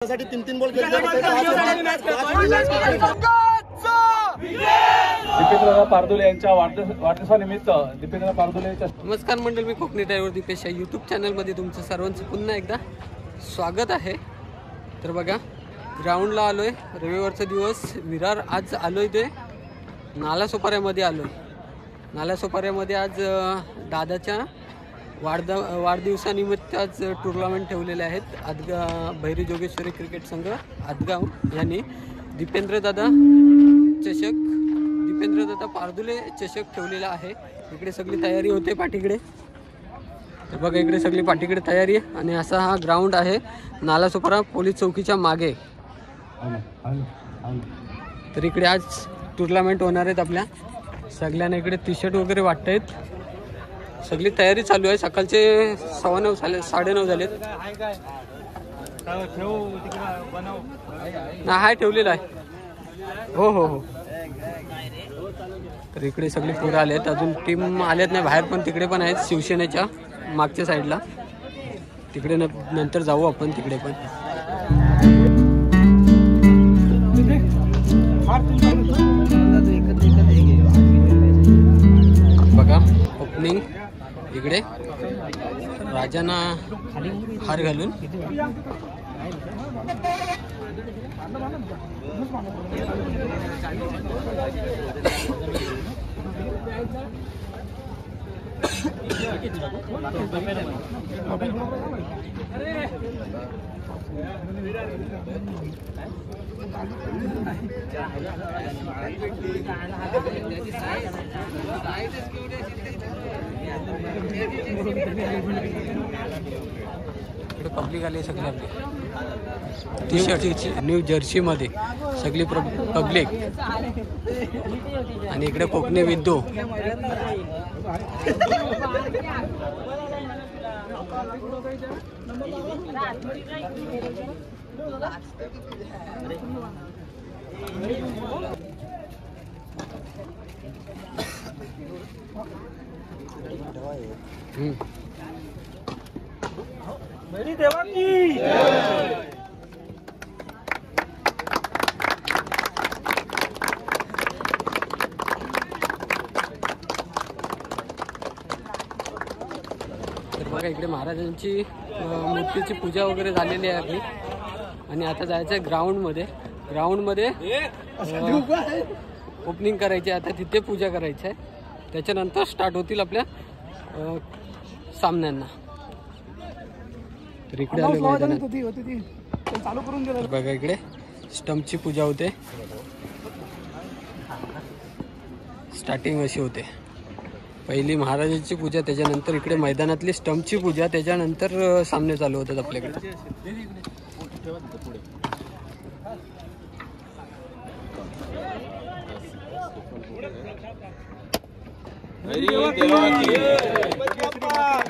साठी 3-3 बॉल खेळले दीपेंद्र पारदुले यांच्या वाढदिवसानिमित्त दीपेंद्र पारदुले यांच्या नमस्कार मंडळ, मी कोकणी ड्रायव्हर दीपेश या यूट्यूब चॅनलमध्ये तुमचं सर्वांचं पुन्हा एकदा स्वागत आहे. तर बघा, ग्राउंडला आलो आहे. रविवारचा दिवस, विरार. आज आलो आहे ते नालासोपाऱ्यामध्ये आलो आहे. नालासोपाऱ्यामध्ये आज दादाच्या वाढदिवसानिमित्त आज टुर्नामेंट ठेवलेले आहेत. भैरी जोगेश्वरी क्रिकेट संघ आदगाव यांनी दीपेंद्रदादा पारदुले चषक ठेवलेला आहे. इकडे सगळी तयारी होते पाठीकडे. तर बघा, इकडे सगळी पाठीकडे तयारी आहे. आणि असा हा ग्राउंड आहे नालासोपारा पोलीस चौकीच्या मागे. तर इकडे आज टुर्नामेंट होणार आहेत. आपल्या सगळ्यांना इकडे टी शर्ट वगैरे वाटत आहेत. सगळी तयारी चालू आहे. सकाळचे 9:15 झाले, 9:30 झालेत. हाय ठेवलेला आहे. हो हो हो. तर इकडे सगळे पुढे आले आहेत. अजून टीम आल्यात नाही बाहेर, पण तिकडे पण आहेत शिवसेनेच्या मागच्या साईडला. तिकडे नंतर जाऊ आपण तिकडे पण. बघा, ओपनिंग इकडे राजांना हार घालून. इकडे पब्लिक आली सगळी. आपली टी शर्टची न्यू जर्सी मध्ये सगळी पब्लिक. आणि इकडे कोकणी विद्दू. बघा, इकडे महाराजांची मूर्तीची पूजा वगैरे झालेली आहे आपली. आणि आता जायचं आहे ग्राउंडमध्ये ओपनिंग करायची. आता तिथे पूजा करायची आहे. त्याच्यानंतर स्टार्ट होतील आपल्या सामन्यांना. तर इकडे आलो मैदानात. बघा, इकडे स्टंपची पूजा होते. स्टार्टिंग अशी होते. पहिली महाराजांची पूजा, त्याच्यानंतर इकडे मैदानातली स्टंपची पूजा, त्याच्यानंतर सामने चालू होतात आपल्याकडे.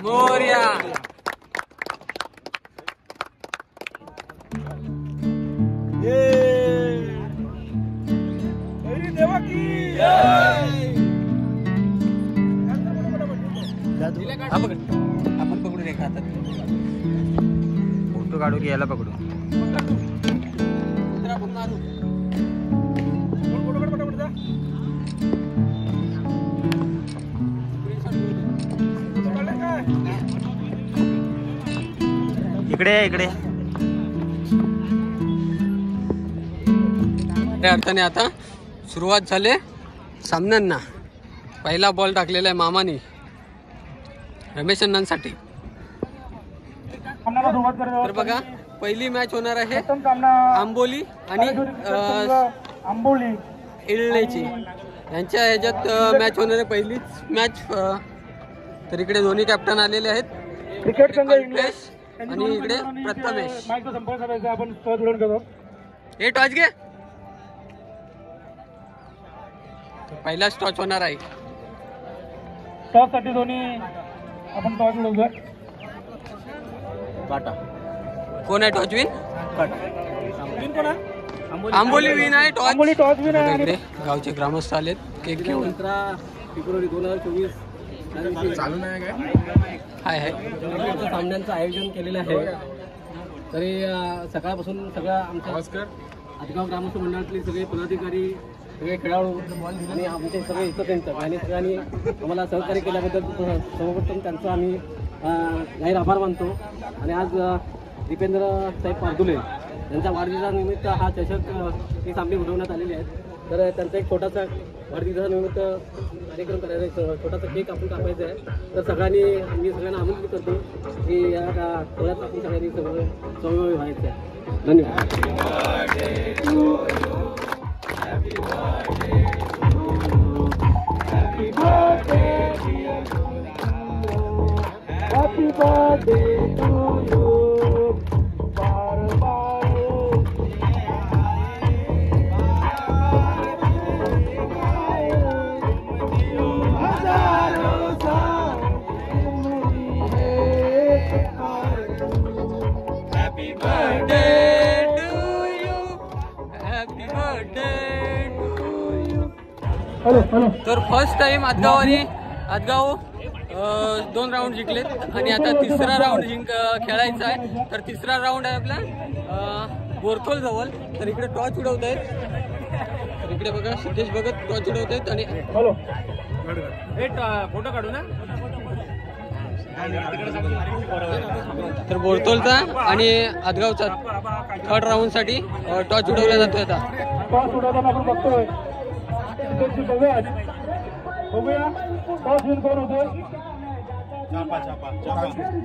मोरया. आपण पकडून एका हातात फोटो काढू, घ्यायला पकडू. इकडे त्या अर्थाने आता सुरुवात झाली सामन्यांना. पहिला बॉल टाकलेला आहे मामानी रमेश अण्णांसाठी. तर बघा, पहिली मॅच होणार आहे आंबोली आणि इळलेची यांच्या ह्याच्यात मॅच होणार आहे. पहिलीच मॅच. तर इकडे दोन्ही कॅप्टन आलेले आहेत, क्रिकेट संघ इंग्लिश आणि इकडे प्रथमेश. आपण जोडून हे टॉच घे. पहिलाच टॉच होणार आहे. टॉस साठी दोन्ही आपण टॉस मिळवतोय. कोण आहे टॉच विन? आंबोली विन आहे. टॉस विन आहे. इकडे गावचे ग्रामस्थ आलेत केक घेऊन. फेब्रुवारी 2024 चालू नाही काय? हाय हाय. सामन्यांचं आयोजन केलेलं आहे. तरी सकाळपासून सगळ्या आमच्या आदगाव ग्रामस्थ मंडळातले सगळे पदाधिकारी, सगळे खेळाडू आणि आमचे सगळे इतरंत आणि सगळ्यांनी आम्हाला सहकार्य केल्याबद्दल सर्वप्रथम त्यांचा आम्ही जाहीर आभार मानतो. आणि आज दीपेंद्र साहेब पारदुले यांच्या वाढदिवसानिमित्त हा चषक ही सामने उठवण्यात आलेले आहेत. तर त्यांचा एक छोटासा वाढदिवसानिमित्त कार्यक्रम करायचा आहे, छोटासा केक आपण कापायचा आहे. तर मी सगळ्यांना आमंत्रित करतो की या खेळात आपण सगळ्यांनी सगळं सहभागी व्हायचं आहे. धन्यवाद. तर फर्स्ट टाइम आदगाव 2 राऊंड जिंकलेत आणि आता तिसरा राऊंड खेळायचा आहे. तर तिसरा राऊंड आहे आपला बोरतोल जवळ. तर इकडे टॉर्च उडवत आहेत. तर इकडे बघा सिद्धेश भगत टॉर्च उडवत आहेत आणि फोटो काढू ना. तर बोरतोलचा आणि आदगावचा थर्ड राऊंड साठी टॉर्च उडवला जातोय. आता टॉस उडवताना आपण बघतोय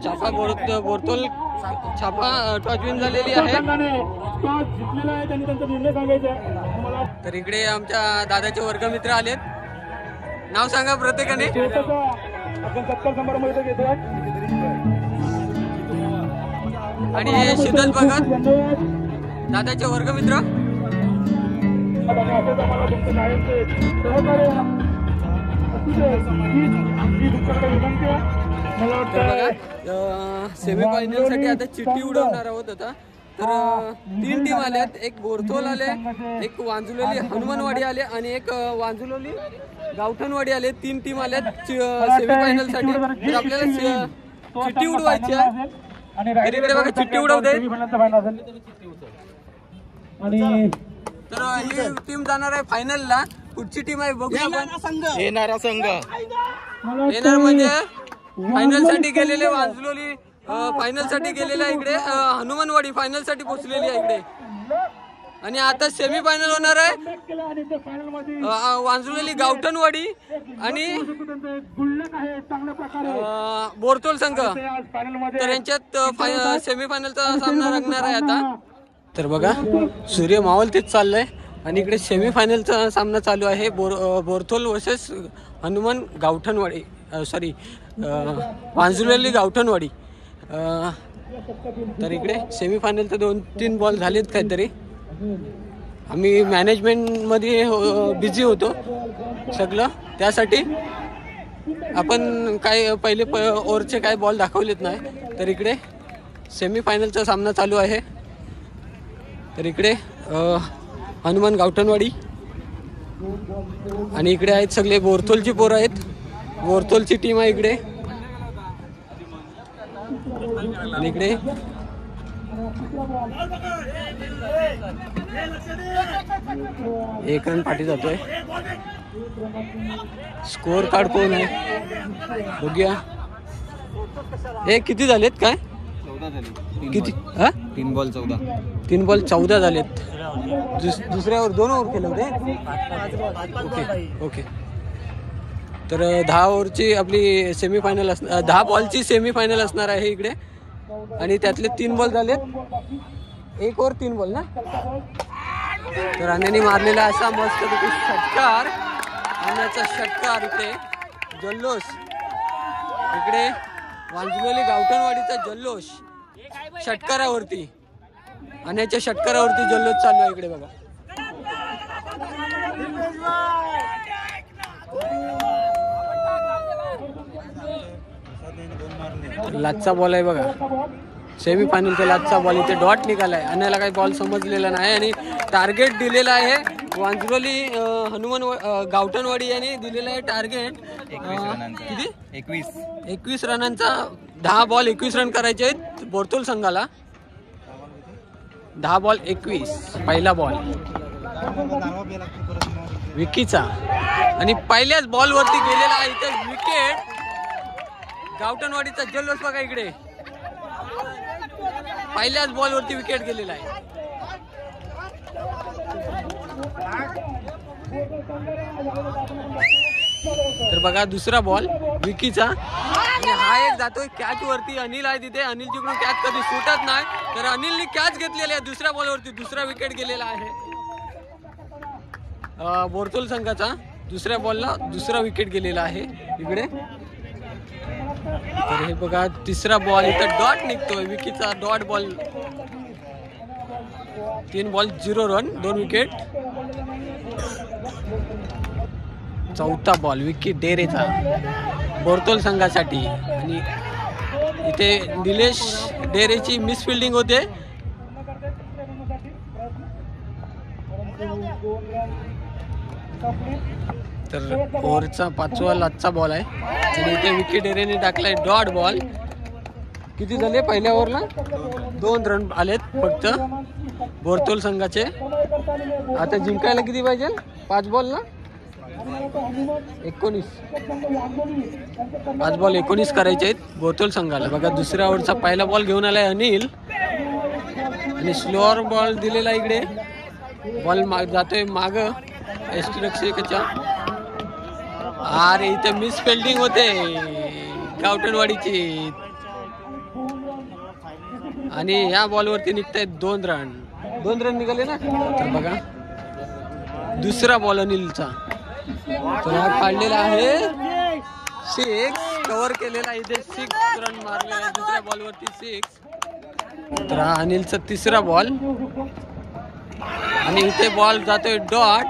छापा बोरतोल छापा टॉस विन झालेली आहे. तर इकडे आमच्या दादाचे वर्गमित्र आलेत. नाव सांगा प्रत्येकाने. आणि हे शीतल भगत दादाचे वर्गमित्र. सेमीफायनल साठी आता चिठ्ठी उडवणार आहोत. आता तर 3 टीम आल्यात. एक बोरतोल आले, एक वांजुलोली हनुमानवाडी आले आणि एक वांजुलोली गावठणवाडी आले. 3 टीम आल्यात सेमीफायनल साठी. तर आपल्याला चिठ्ठी उडवायची आहे. तर इकडे बघा चिठ्ठी उडवते. तर ही टीम जाणार आहे फायनलला. पुढची टीम आहे बघूया आपण. येणारा संघ येणार म्हणजे फायनल साठी गेलेले वांजुलोली फायनल साठी गेलेले इकडे हनुमानवाडी फायनल साठी पोहोचलेली आहे इकडे. आणि आता सेमी फायनल होणार आहे वांजुलोली गावठणवाडी आणि बोरतोल संघ. तर यांच्यात सेमी फायनलचा सामना रंगणार आहे आता. तर बघा सूर्य मावळ तेच चाललंय आणि इकडे सेमी फायनलचा सामना चालू आहे. बोरतोल वर्सेस हनुमान गावठणवाडी सॉरी वांजुलोली गावठणवाडी. तर इकडे सेमी फायनलचे 2-3 बॉल झालेत काहीतरी. आम्ही मॅनेजमेंटमध्ये बिझी होतो सगळं, त्यासाठी आपण काय पहिले ओव्हरचे काय बॉल दाखवलेत नाही. तर इकडे सेमी फायनलचा सामना चालू आहे. तर इकडे हनुमान गावठणवाडी आणि इकडे आहेत सगळे बोरतोलची पोरं आहेत. बोरतोलची टीम आहे इकडे. आणि इकडे एक रन पाठी जातोय. स्कोअर कार्ड कोण आहे बघूया. हे किती झालेत काय? 14 झाले. किती? हा 3 बॉल 14. 3 बॉल 14 झालेत. दुसऱ्यावर 2 ओव्हर केले होते. Okay okay. तर 10 ओव्हरची आपली सेमीफायनल 10 बॉलची सेमीफायनल असणार आहे इकडे. आणि त्यातले 3 बॉल झालेत. 1 ओव्हर 3 बॉल ना. तर राण्याने मारलेला असा मस्त षटकार. राण्याचा षटकार इकडे जल्लोष. इकडे वांजुलोली गावठणवाडीचा जल्लोष षटकारावरती. राण्याच्या षटकारावरती जल्लोष चालू आहे इकडे बघा. लाचचा बॉल आहे बघा. सेमीफायनलचा लाचचा बॉल. इथे डॉट निघालाय. अन्याला काही बॉल समजलेला नाही आणि टार्गेट दिलेला आहे वांजुलोली हनुमान गावठणवाडी यांनी दिलेला आहे टार्गेट. किती? 21 रनांचा 10 बॉल 21 रन करायचे आहेत बोरतोल संघाला. 10 बॉल 21 पहिला बॉल विकीचा आणि पहिल्याच बॉल वरती गेलेला आहे इथे विकेट. गावठणवाडीचा जल्लोष बघा इकडे. पहिल्याच बॉल वरती विकेट गेलेला आहे. तर बघा दुसरा बॉल विकीचा आणि हा एक जातोय कॅच वरती. अनिल आहे तिथे. अनिल जिकडून कॅच कधी सुटत नाही तर अनिलने कॅच घेतलेली आहे दुसऱ्या बॉलवरती. दुसरा विकेट गेलेला आहे बोरतोल संघाचा. दुसऱ्या बॉलला दुसरा विकेट गेलेला आहे इकडे. तर हे बघा तिसरा बॉल इथं डॉट निघतोय विकीचा. Dot ball 3 ball 0 run 2 wicket. चौथा बॉल विकी डेरेचा बोरतोल संघासाठी आणि इथे निलेश डेरेची मिस फिल्डिंग होते. तर ओव्हरचा 5वा लास्टचा बॉल आहे आणि इथे विकी डेरेने टाकलाय डॉट बॉल. किती झाले पहिल्या ओव्हरला? 2 रन आलेत फक्त बोरतोल संघाचे. आता जिंकायला किती पाहिजे? 5 बॉलला 19. 5 बॉल 19 करायचे आहेत बोरतोल संघाला. बघा दुसऱ्या ओव्हरचा पहिला बॉल घेऊन आलाय अनिल आणि स्लोअर बॉल दिलेला इकडे. बॉल जातोय माग यष्टीरक्षकाच्या. अरे इथे मिस फिल्डिंग होते गावठणवाडीची आणि या बॉलवरती निघतायत 2 रन. 2 रन निघाले ना. तर बघा दुसरा बॉल अनिलचा. तर हा काढलेला आहे 6. कव्हर केलेला इथे 6 रन मारले आहे दुसऱ्या बॉलवरती 6. तर हा अनिलचा तिसरा बॉल आणि इथे बॉल जातोय डॉट.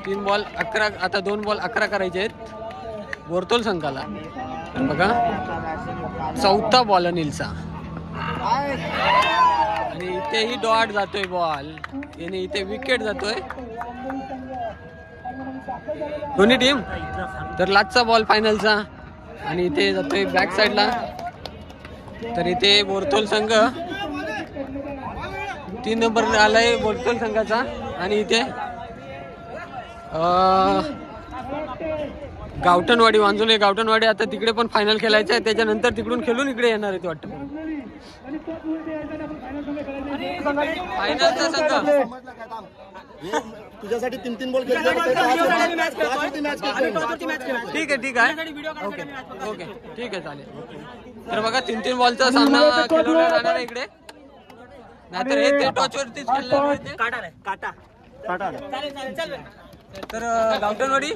3 बॉल 11. आता 2 बॉल 11 करायचे आहेत बोरतोल संघाला. बघा चौथा बॉल अनिलचा आणि इथेही डॉट जातोय बॉल आणि इथे विकेट जातोय दोन्ही टीम. तर लास्टचा बॉल फायनलचा आणि इथे जातोय बॅक साईडला. तर इथे बोरतोल संघ 3 नंबर आलाय बोरतोल संघाचा आणि इथे गावठणवाडी वांजोले गावठणवाडी आता तिकडे पण फायनल खेळायचं आहे. त्याच्यानंतर तिकडून खेळून इकडे येणार आहे ते वाटतं. फायनलचा संघ तुझ्यासाठी 3 बॉल ठीक आहे. ओके ठीक आहे चालेल. तर बघा 3 बॉलचा सामना खेळवला जाणार आहे इकडे. नाहीतर हे ते टॉचवरतीच खेळणार. तर गावठणवाडी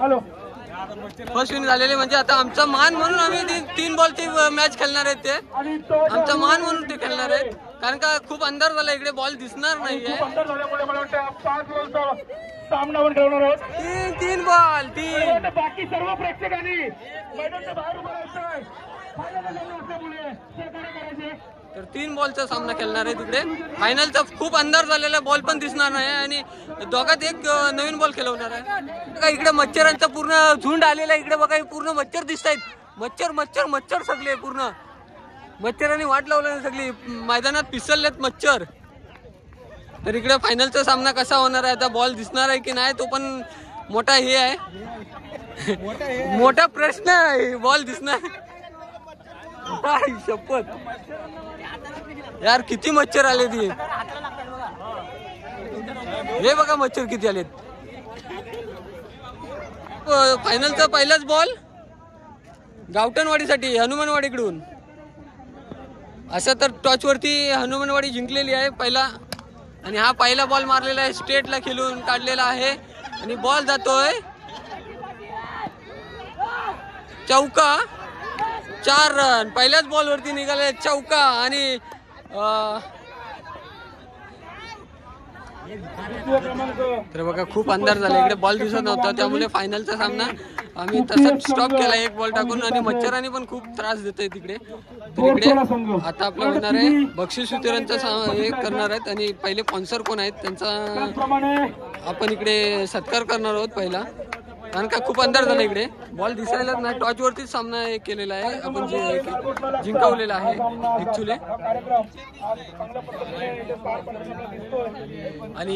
फर्स्ट विन झालेले म्हणजे आता आमचा मान म्हणून आम्ही 3 बॉलची मॅच खेळणार आहेत. ते आमचा मान म्हणून ते खेळणार आहेत कारण का खूप अंधार झाला इकडे. बॉल दिसणार नाहीये. 3 बॉल 3. बाकी सर्व प्रेक्षकांनी मैदानाच्या बाहेर उभं राहायचंय. तर 3 बॉलचा सामना खेळणार आहे तिकडे. फायनलचा खूप अंधार झालेला. बॉल पण दिसणार नाही आणि दोघात एक नवीन बॉल खेळवणार आहे. बघा इकडे मच्छरांचा पूर्ण झुंड आलेला इकडे. बघा पूर्ण मच्छर दिसत आहेत. मच्छर सगळे पूर्ण मच्छरांनी वाट लावलं सगळी. मैदानात पिसललेत मच्छर. तर इकडे फायनलचा सामना कसा होणार आहे आता बॉल दिसणार आहे की नाही तो पण मोठा हे आहे. मोठा प्रश्न आहे. बॉल दिसणार शपथ यार किती मच्छर आले ती. हे बघा मच्छर किती आलेत. फायनलचा पहिलाच बॉल गावठणवाडीसाठी हनुमानवाडीकडून. असं तर टॉच वरती हनुमानवाडी जिंकलेली आहे पहिला आणि हा पहिला बॉल मारलेला आहे स्ट्रेटला खेळून काढलेला आहे आणि बॉल जातोय चौका. 4 रन पहिल्याच बॉल वरती निघाले चौका आणि तर बघा खूप अंधार झाला इकडे. बॉल दिसत नव्हता त्यामुळे फायनलचा सामना आम्ही तसंच स्टॉप केला 1 बॉल टाकून आणि मच्छरांनी पण खूप त्रास देतोय तिकडे. तर इकडे आता आपलं होणार आहे बक्षीस वितरणचा हे करणार आहेत आणि पहिले स्पॉन्सर कोण आहेत त्यांचा आपण इकडे सत्कार करणार आहोत पहिला. कारण का खूप अंधार झाला इकडे, बॉल दिसायलाच नाही. टॉर्च वरतीच सामना हे केलेला आहे आपण, जे जिंकवलेला आहे ऍक्च्युली. आणि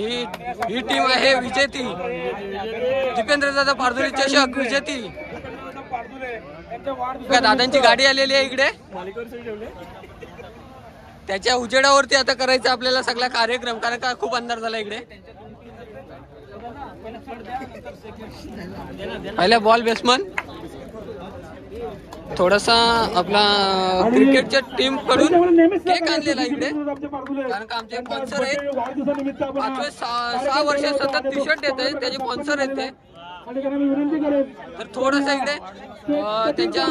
ही टीम आहे विजेती, दीपेंद्रदादा पारदुले चषक विजेती. दादांची गाडी आलेली आहे इकडे, त्याच्या उजेडावरती आता करायचा आपल्याला सगळा कार्यक्रम, कारण का खूप अंधार झाला इकडे. पहिला बॉल बॅट्समन थोडासा आपला क्रिकेटच्या टीम कडून केक आणलेला इकडे, कारण का आमचे स्पॉन्सर आहेत. 6 वर्ष सतत टी शर्ट येत आहे, त्याचे स्पॉन्सर आहेत ते. तर थोडासा इकडे त्यांच्या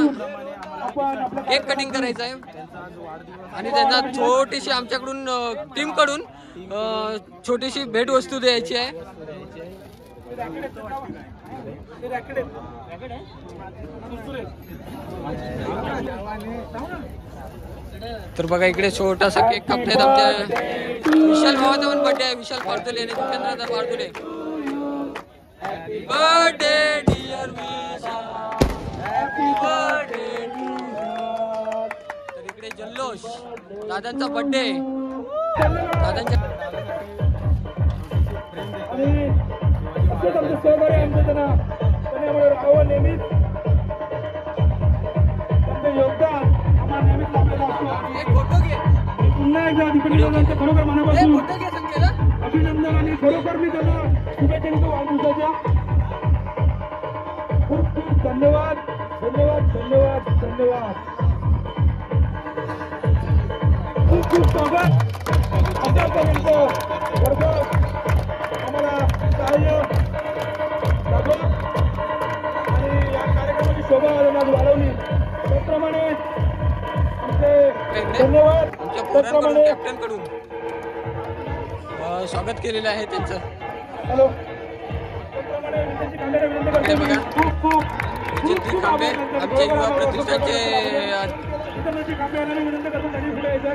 केक कटिंग करायचं आहे आणि त्यांना छोटीशी आमच्याकडून टीम कडून छोटीशी भेटवस्तू द्यायची आहे. तर बघा इकडे छोटासा केक कापण्यात आमच्या विशाल भावाचा पण बर्थडे आहे, विशाल पारदुले आणि दीपेंद्रदादा पारदुले. बर्थडे डिअर विशाल, हॅपी बर्थडे. तर इकडे जल्लोष, दादांचा बर्थडे, दादांच्या सहकार्य आमचं त्यांना नेहमीच त्यांचं योगदान आम्हाला नेहमीच लाभलेलं असतो. पुन्हा एकदा दीपेंद्रदादांचं खरोखर मनापासून अभिनंदन आणि खरोखर मी त्यांना शुभेच्छा देतो वाढदिवसाच्या. खूप खूप धन्यवाद धन्यवाद धन्यवाद धन्यवाद. खूप खूप स्वागत. आतापर्यंत आम्हाला सहाय्य आणि या कार्यक्रमाची शोभा वाढवली, त्याप्रमाणे आमचे धन्यवाद. त्याप्रमाणे कॅप्टन कडून स्वागत केलेलं आहे त्यांचं. हॅलो, त्याप्रमाणे विजेची खांब्याला विनंती करतो. खूप खूप विजेती खांबे आमचे युवा प्रतिष्ठानचे विजेची खांब्याला विनंती करतो, त्यांनी पुढे यायचं.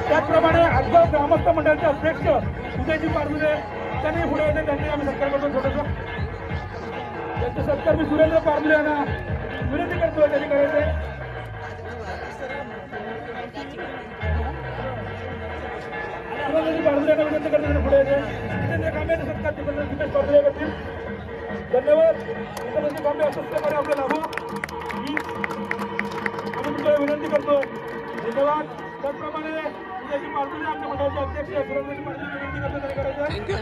त्याचप्रमाणे आजगाव ग्रामस्थ मंडळाचे अध्यक्ष उदयजी पारदुले त्यांनी पुढे येते, त्यांनी आम्ही सत्कार करतो. छोटंसं त्यांचे सत्कार मी सुरेंद्र पारदुले यांना विनंती करतो, त्यांनी करायचे. सुरेंद्रजी पारदुले यांना विनंती करतो, त्यांनी पुढे येते. जितेंद्र कांबेचे सत्कार दिपेश पारदुले करतील. धन्यवाद. जितेंद्रजी कांबे असंच प्रकारे आपलं लाभो ही आम्ही तुमच्याला विनंती करतो. धन्यवाद. त्याचप्रमाणे उदयजी पारदुले आमच्या मंडळाचे अध्यक्ष सुरेंद्रजी पारदुले विनंती करतो, त्यांनी करायचं. थँक्यू.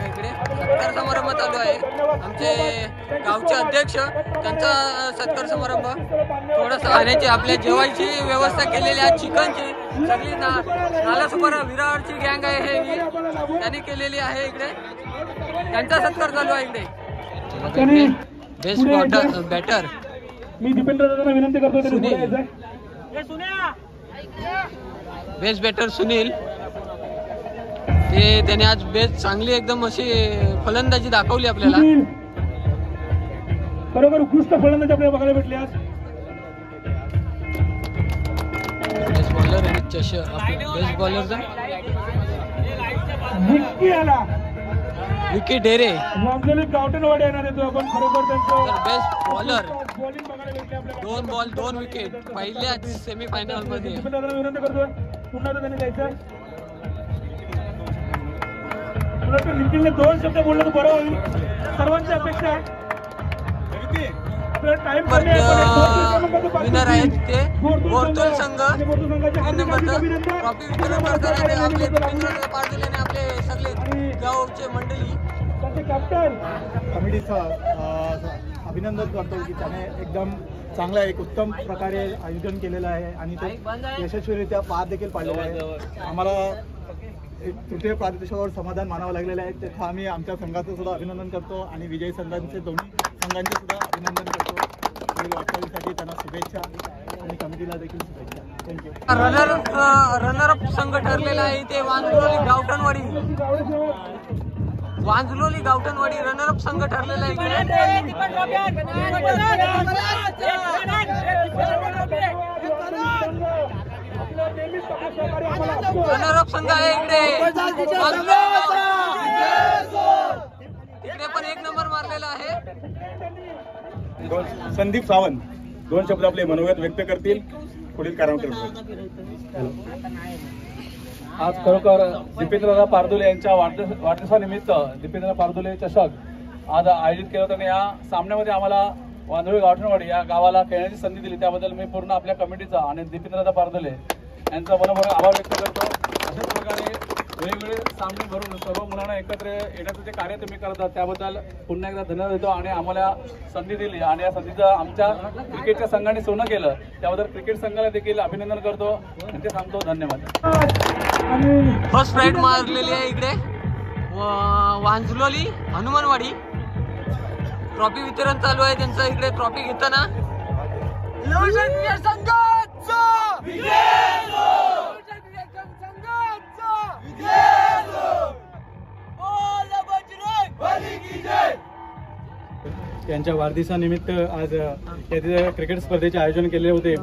इकडे सत्कार समारंभ चालू आहे, आमचे गावचे अध्यक्ष त्यांचा सत्कार समारंभ. थोडंसं खाण्याची आपल्या जेवायची व्यवस्था केलेली आहे, चिकनची सगळी नालासोपारा विरारची गँग आहे हे त्यांनी केलेली आहे. इकडे त्यांचा सत्कार चालू आहे. इकडे बेस्ट बॅटर मी दीपेंद्रदादांना विनंती करतो, त्यांनी पुढे यायचं. बेस्ट बॅटर सुनील, ते त्याने आज बेस्ट चांगली एकदम अशी फलंदाजी दाखवली आपल्याला. बरोबर उत्कृष्ट फलंदाजी आपल्याला बघायला भेटली आज. बेस्ट बॉलर आणि चषक बेस्ट बॉलरचा विकी आला, विकी डेरे. वांजली गावठणवाडी येणार येतो आपण. खरोखर त्यांचं बेस्ट बॉलर, बॉलिंग बघायला भेटली आपल्याला. 2 बॉल 2 विकेट पहिल्याच सेमीफायनल मध्ये. दीपेंद्रदादांना विनंती करतोय, पुन्हा त्यांनी जायचं. निखिलने 2 शब्द बोललं तर बरं होईल, सर्वांची अपेक्षा आहे. विनर आहेत ते बोरतोल संघ. 3 नंबरचा ट्रॉफी वितरण करताना आपले दीपेंद्रदादा पारदुले आणि आपले सगळे गावचे मंडळी. त्यांचे कॅप्टन कमिटीचं अभिनंदन करतो की त्याने एकदम चांगला एक उत्तम प्रकारे आयोजन केलेलं आहे आणि ते यशस्वीरित्या पार देखील पाडलेलं आहे. आम्हाला एक तृतीय पारितोषिकावर समाधान मानावं लागलेलं आहे. त्याचं आम्ही आमच्या संघाचं सुद्धा अभिनंदन करतो आणि विजयी संघांचे दोन्ही संघांचे सुद्धा अभिनंदन करतो. पुढील वाटचालीसाठी त्यांना शुभेच्छा आणि कमिटीला देखील शुभेच्छा. थँक्यू. रनरअप संघ ठरलेला आहे ते वांजलोली गावठणवाडी. वांजलोली गावठणवाडी रनरअप संघ ठरलेला आहे. रनरअप संघ आहे इकडे इकडे पण 1 नंबर मारलेला आहे। संदीप सावंत 2 शब्द आपले मनोगत व्यक्त करतील, पुढील कारवाई आज खरोखर दीपेंद्रदादा पारदुले यांच्या वाढदिवसानिमित्त दीपेंद्र पारदुले चषक आज आयोजित केलं होतं आणि या सामन्यामध्ये आम्हाला वांदोळी गावठणवाडी या गावाला खेळण्याची संधी दिली, त्याबद्दल मी पूर्ण आपल्या कमिटीचा आणि दीपेंद्रदादा पारदुले यांचा मनोभावे आभार व्यक्त करतो। अशाच प्रकारे वेगवेगळे सामने भरून सर्व मुलांना एकत्र येण्याचं जे कार्य तुम्ही करतात त्याबद्दल पुन्हा एकदा धन्यवाद देतो आणि आम्हाला संधी दिली आणि या संधीचं आमच्या क्रिकेटच्या संघाने सोनं केलं त्याबद्दल क्रिकेट संघाला देखील अभिनंदन करतो आणि ते सांगतो धन्यवाद। फर्स्ट राईड मारलेली आहे इकडे वांजलोली हनुमानवाडी। ट्रॉफी वितरण चालू आहे त्यांचं इकडे ट्रॉफी घेताना यांच्या वाढदिवसानिमित्त आज येथे क्रिकेट स्पर्धेचे आयोजन केले होते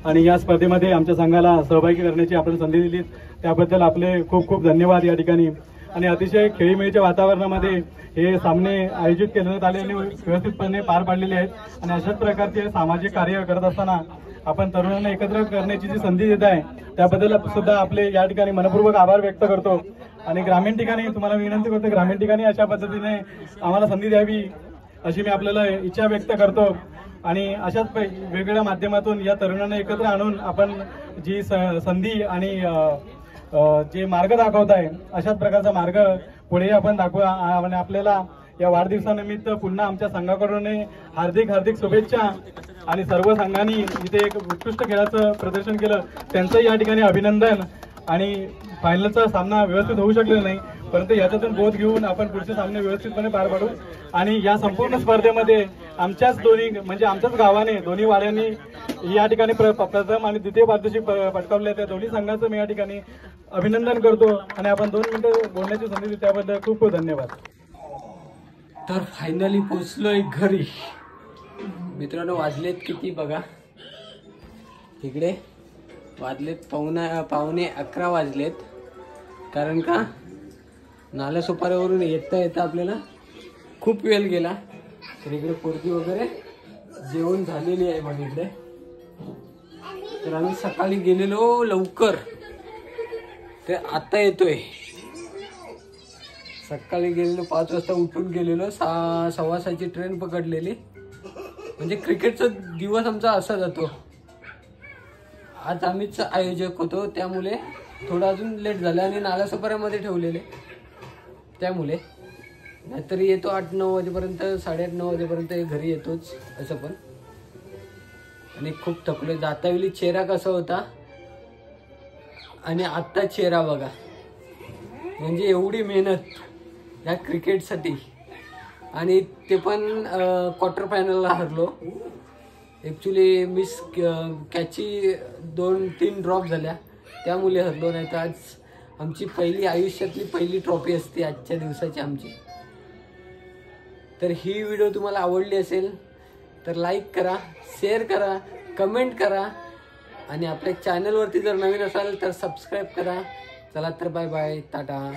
आणि या स्पर्धेमध्ये आमच्या संघाला सहभागी करण्याची आपल्याला संधी दिली त्याबद्दल आपले खूप खूप धन्यवाद या ठिकाणी। आणि अतिशय खेळीमेळीच्या वातावरणामध्ये हे सामने आयोजित करण्यात आले आणि व्यवस्थितपणे पार पाडलेले आहेत आणि अशाच प्रकारचे सामाजिक कार्य करत असताना आपण तरुणांना एकत्र करण्याची जी संधी देत आहे त्याबद्दल सुद्धा आपले या ठिकाणी मनपूर्वक आभार व्यक्त करतो। आणि ग्रामीण ठिकाणी तुम्हाला विनंती करतो ग्रामीण ठिकाणी अशा पद्धतीने आम्हाला संधी द्यावी अशी मी आपल्याला इच्छा व्यक्त करतो आणि अशाच वेगवेगळ्या माध्यमातून या तरुणांना एकत्र आणून आपण जी संधी आणि जे मार्ग दाखवत आहे अशाच प्रकारचा मार्ग पुढे आपण दाखवा आणि आपल्याला या वाढदिवसानिमित्त पुन्हा आमच्या संघाकडून हार्दिक शुभेच्छा। आणि सर्व संघांनी इथे एक उत्कृष्ट खेळाचं प्रदर्शन केलं त्यांचं या ठिकाणी अभिनंदन। आणि फायनलचा सामना व्यवस्थित होऊ शकलेला नाही परंतु याच्यातून बोध घेऊन आपण पुढचे सामने व्यवस्थितपणे पार पाडू आणि या संपूर्ण स्पर्धेमध्ये आमच्याच दोन्ही म्हणजे आमच्याच गावाने दोन्ही वाड्यांनी या ठिकाणी प्रथम आणि द्वितीय पारितोषिक पटकावले त्या दोन्ही संघाचं मी या ठिकाणी अभिनंदन करतो आणि आपण 2 मिनिटं बोलण्याची संधी दिली त्याबद्दल खूप खूप धन्यवाद। तर फायनली पोहोचलोय घरी मित्रांनो। वाजलेत किती बघा इकडे वाजलेत 11:15 वाजलेत कारण का नालासोपाऱ्यावरून येता आपल्याला खूप वेळ गेला। तर इकडे पोरगी वगैरे जेवण झालेली आहे बघ इकडे। तर आम्ही सकाळी गेलेलो लवकर ते आता येतोय सकाळी गेलेलो 5 वाजता उठून गेलेलो 6:15ची ट्रेन पकडलेली म्हणजे क्रिकेटचा दिवस आमचा असा जातो। आज आम्हीच आयोजक होतो त्यामुळे थोडं अजून लेट झालं आणि नालासोपाऱ्यामध्ये ठेवलेले त्यामुळे नाहीतरी येतो 8-9 वाजेपर्यंत 8:30-9 वाजेपर्यंत घरी येतोच असं पण। आणि खूप थकलो जातावेळी चेहरा कसा होता आणि आत्ता चेहरा बघा म्हणजे एवढी मेहनत या क्रिकेटसाठी आणि ते पण क्वार्टर फायनलला हरलो। ॲक्च्युली मिस कॅची 2-3 ड्रॉप झाल्या त्यामुळे हरलो नाही तर आज आमची आयुष्यातली पहिली ट्रॉफी असते आजच्या दिवसाची आमची। तर ही व्हिडिओ तुम्हाला आवडली असेल तर लाईक करा शेअर करा कमेंट करा आणि आपल्या चॅनलवरती जर नवीन असाल तर सबस्क्राईब करा। चला तर बाय बाय टाटा।